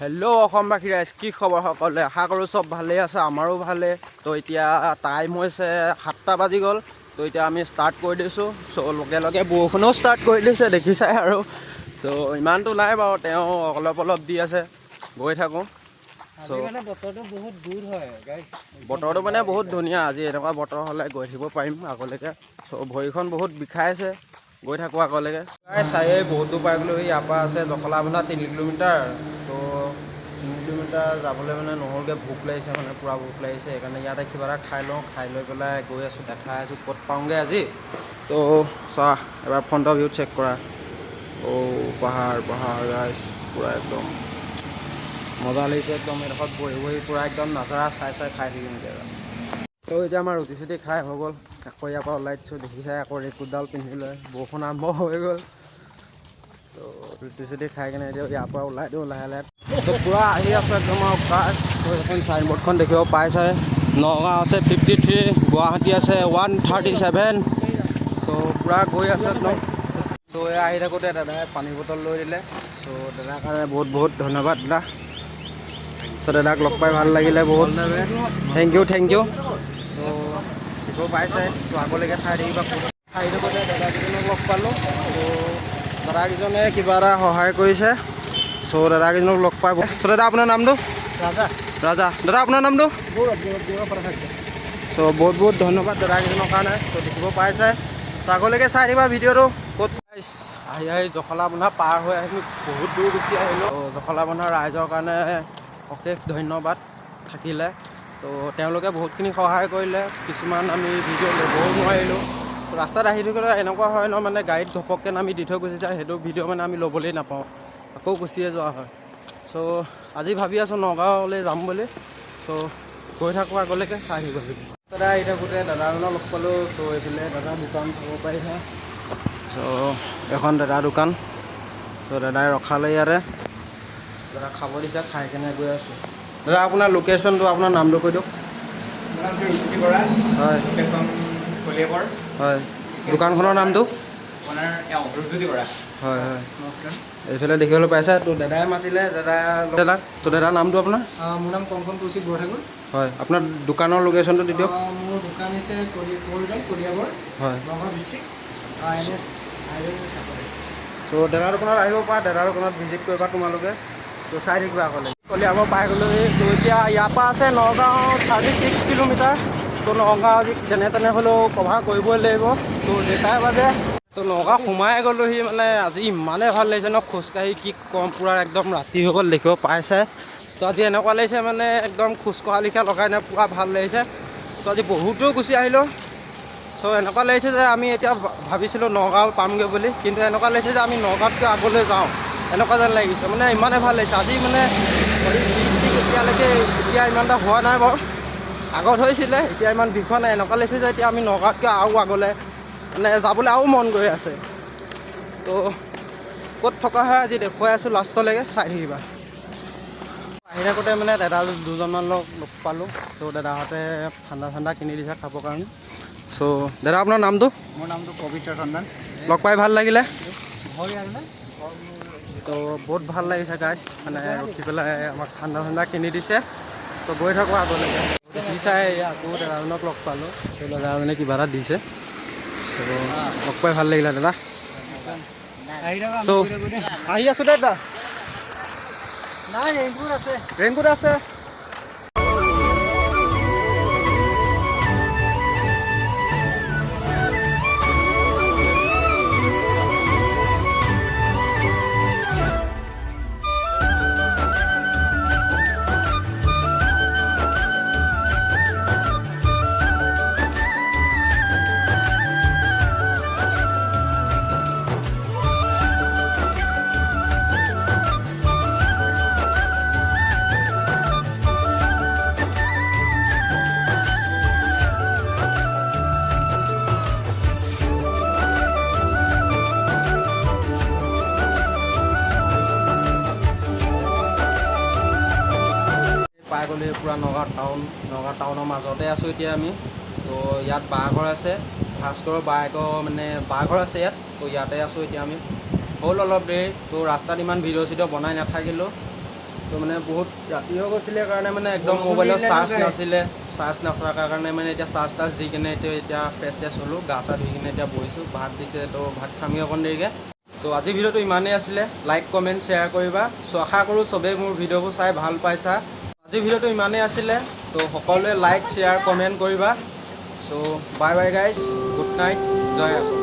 Hello' অসমবাসী ৰাইজ, কি খবৰ সকলোৱে? আশা কৰোঁ চব ভালেই আছে, আমাৰো ভালে। তো এতিয়া টাইম হৈছে 7টা বাজি গ'ল। তো এতিয়া আমি ষ্টাৰ্ট কৰি দিছোঁ। চ' লগে লগে বৰষুণো ষ্টাৰ্ট কৰি দিছে, দেখিছাই আৰু। চ' ইমানটো নাই বাৰু, তেওঁ অলপ অলপ দি আছে, গৈ থাকোঁ। চ' বতৰটো বহুত দূৰ হয় গাইছ। বতৰটো মানে বহুত ধুনীয়া। আজি এনেকুৱা বতৰ হ'লে গৈ থাকিব পাৰিম আগলৈকে। চ' ভৰিখন বহুত বিষাইছে, গৈ থাকোঁ আগলৈকে। চায়ে বহুত দূৰ পাই গ'লোঁ। ইয়াৰ পৰা আছে জখলাবন্ধা 3 কিলোমিটাৰ। তো 3 কিলোমিটাৰ যাবলৈ মানে নহ'লগৈ, ভোক লাগিছে, মানে পূৰা ভোক লাগিছে। সেইকাৰণে ইয়াতে কিবা এটা খাই লওঁ, খাই লৈ পেলাই গৈ আছোঁ, দেখাই আছোঁ ক'ত পাওঁগৈ আজি। তো চোৱা, এবাৰ ফ্ৰণ্টৰ ভিউ চেক কৰা। পাহাৰ গাইছ, পূৰা একদম মজা লাগিছে একদম। এডোখৰত বহি বহি পূৰা একদম নাজাৰা চাই খাই থাকিমগৈ। তো এতিয়া আমাৰ ৰুটি চুটি খাই হৈ গ'ল, আকৌ ইয়াৰ পৰা ওলাই দিছোঁ। দেখিছাই আকৌ ৰেইনকোটডাল পিন্ধি লৈ, বৰষুণ আৰম্ভ হৈ গ'ল। তো ৰুটি চুটি খাই কিনে এতিয়া ইয়াৰ পৰা ওলাই দিওঁ লাহে লাহে। তো পূৰা আহি আছোঁ একদম আৰু ক্লাছ। তো এখন চাইনবৰ্ডখন দেখিব পাইছাই, নগাঁও আছে 53, গুৱাহাটী আছে 137। চ' পূৰা গৈ আছোঁ একদম। চ' এই আহি থাকোঁতে দাদাই পানী বটল লৈ দিলে। চ' দাদাৰ কাৰণে বহুত বহুত ধন্যবাদ দাদা। চ' দাদাক লগ পাই ভাল লাগিলে বহুত, থেংক ইউ। তো দেখিব পাইছাই, তো আগলৈকে চাই থাকিবা। আহি থাকোঁতে দাদাকেইজনক লগ পালোঁ। তো দাদাকেইজনে কিবা এটা সহায় কৰিছে। চ' দাদাকেইজনক লগ পাই। চ' দাদা আপোনাৰ নামটো? ৰাজা। দাদা আপোনাৰ নামটো? চ' বহুত বহুত ধন্যবাদ দাদাকেইজনৰ কাৰণে। চ' দেখিব পাইছাই, চ' আগলৈকে চাই দিবা ভিডিঅ'টো। ক'ত আহি জখলাবন্ধা পাৰ হৈ আহি বহুত দূৰ গুচি আহিলোঁ। জখলাবন্ধা ৰাইজৰ কাৰণে অশেষ ধন্যবাদ থাকিলে। তো তেওঁলোকে বহুতখিনি সহায় কৰিলে, কিছুমান আমি ভিডিঅ' ল'বও নোৱাৰিলোঁ। ৰাস্তাত আহি থাকিলে এনেকুৱা হয় ন, মানে গাড়ীত ঘপককৈ নামি দি থৈ গুচি যায়, সেইটো ভিডিঅ' মানে আমি ল'বলৈ নাপাওঁ, আকৌ গুচিয়ে যোৱা হয়। চ' আজি ভাবি আছোঁ নগাঁৱলৈ যাম বুলি। চ' গৈ থাকোঁ আগলৈকে, চাই আহিব লাগিব। দাদা আহি থাকোঁতে দাদাজনক লগ পালোঁ। চ' এইফালে দাদাৰ দোকান চাব পাৰিছে। চ' এখন দাদাৰ দোকান। চ' দাদাই ৰখালে ইয়াতে, দাদা খাব দিছে, খাই কেনে গৈ আছোঁ। দাদা আপোনাৰ লোকেশ্যনটো, আপোনাৰ নামটো কৈ দিয়ক। হয় হয়, দোকানখনৰ নামটো? হয় হয়, এইফালে দেখিবলৈ পাইছা। তো দাদাই মাতিলে, দাদাক। তো দাদাৰ নামটো আপোনাৰ? মোৰ নাম কংকন কৌশিক বৰঠাকুৰ। হয়, আপোনাৰ দোকানৰ লোকেশ্যনটো দি দিয়ক। মোৰ দোকান হৈছে কলিয়াবৰ, হয়। নগাঁও ডিষ্ট্ৰিক্ট, NS হাইৱে কাষতে। চ' দাদাৰ দোকানত আহিব পাৰা, দাদাৰ দোকানত ভিজিট কৰিবা তোমালোকে। ত' চাই থাকিবা আগলৈ। কলিয়াবৰ পাই গ'লোহি। ত' এতিয়া ইয়াৰ পৰা আছে নগাঁও 36 কিলোমিটাৰ। তো নগাঁও আজি যেনে তেনে হ'লেও কভাৰ কৰিবই লাগিব। তো যেটাই বাজে। তো নগাঁও সোমাই গ'লোহি। মানে আজি ইমানেই ভাল লাগিছে ন খোজকাঢ়ি, কি ক'ম, পূৰা একদম ৰাতি হৈ গ'ল, দেখিব পাইছাই। তো আজি এনেকুৱা লাগিছে মানে একদম খোজকঢ়া লিখা লগাই নাই, পূৰা ভাল লাগিছে। তো আজি বহুত দূৰ গুচি আহিলোঁ। চ' এনেকুৱা লাগিছে যে আমি এতিয়া ভাবিছিলোঁ নগাঁও পামগৈ বুলি, কিন্তু এনেকুৱা লাগিছে যে আমি নগাঁৱতকৈ আগলৈ যাওঁ, এনেকুৱা যেন লাগিছে। মানে ইমানেই ভাল লাগিছে আজি। মানে এতিয়ালৈকে এতিয়া ইমান এটা হোৱা নাই বাৰু, আগত হৈছিলে, এতিয়া ইমান বিষ হোৱা নাই। এনেকুৱা লাগিছে যে এতিয়া আমি নগাঁৱতকৈ আৰু আগলৈ মানে যাবলৈ আৰু মন গৈ আছে। তো ক'ত থকা হয় আজি দেখুৱাই আছোঁ লাষ্টলৈকে, চাই থাকিবা। আহি থাকোঁতে মানে দাদা দুজনমান লগ পালোঁ। চ' দাদাহঁতে ঠাণ্ডা কিনি দিছে খাবৰ কাৰণে। চ' দাদা আপোনাৰ নামটো? মোৰ নামটো পবিত্ৰ টণ্ডন। লগ পাই ভাল লাগিলে। ঘৰ ইয়াতে। তো বহুত ভাল লাগিছে গাইছ, মানে ৰখি পেলাই আমাক ঠাণ্ডা কিনি দিছে। তো গৈ থাকোঁ আগলৈকে। দেখিছাই আকৌ দাদাজনক লগ পালোঁ। চ' দাদাজনে কিবা এটা দিছে। চ' লগ পাই ভাল লাগিলে দাদা। চ' আহি আছোঁ দে দাদা। নাই, ৰেইনকোট আছে। ৰেইনকোট আছে। পাই গ'লো পূৰা নগাঁও টাউনৰ মাজতে আছোঁ এতিয়া আমি। তো ইয়াত বাঘৰ আছে, ভাস্কৰৰ মানে বাঘৰ আছে ইয়াত। তো ইয়াতে আছোঁ এতিয়া আমি। হ'ল অলপ দেৰি। তো ৰাস্তাত ইমান ভিডিঅ' চিডিঅ' বনাই নাথাকিলোঁ। তো মানে বহুত ৰাতি হৈ গৈছিলে কাৰণে মানে একদম মোবাইলত চাৰ্জ নাছিলে, চাৰ্জ নথকাৰ কাৰণে মানে এতিয়া চাৰ্জ দি কিনে এতিয়া ফ্ৰেছ হ'লোঁ, গা চা ধুই কিনে এতিয়া বহিছোঁ, ভাত দিছে তো ভাত খামি অকণ দেৰিকৈ। তো আজিৰ ভিডিঅ'টো ইমানেই আছিলে, লাইক কমেণ্ট শ্বেয়াৰ কৰিবা। চ' আশা কৰোঁ চবেই মোৰ ভিডিঅ'বোৰ চাই ভাল পাইছা। আজিৰ ভিডিঅ'টো ইমানেই আছিলে, তো সকলোৱে লাইক শ্বেয়াৰ কমেণ্ট কৰিবা। So' bye bye guys, good night, জয় আছাম।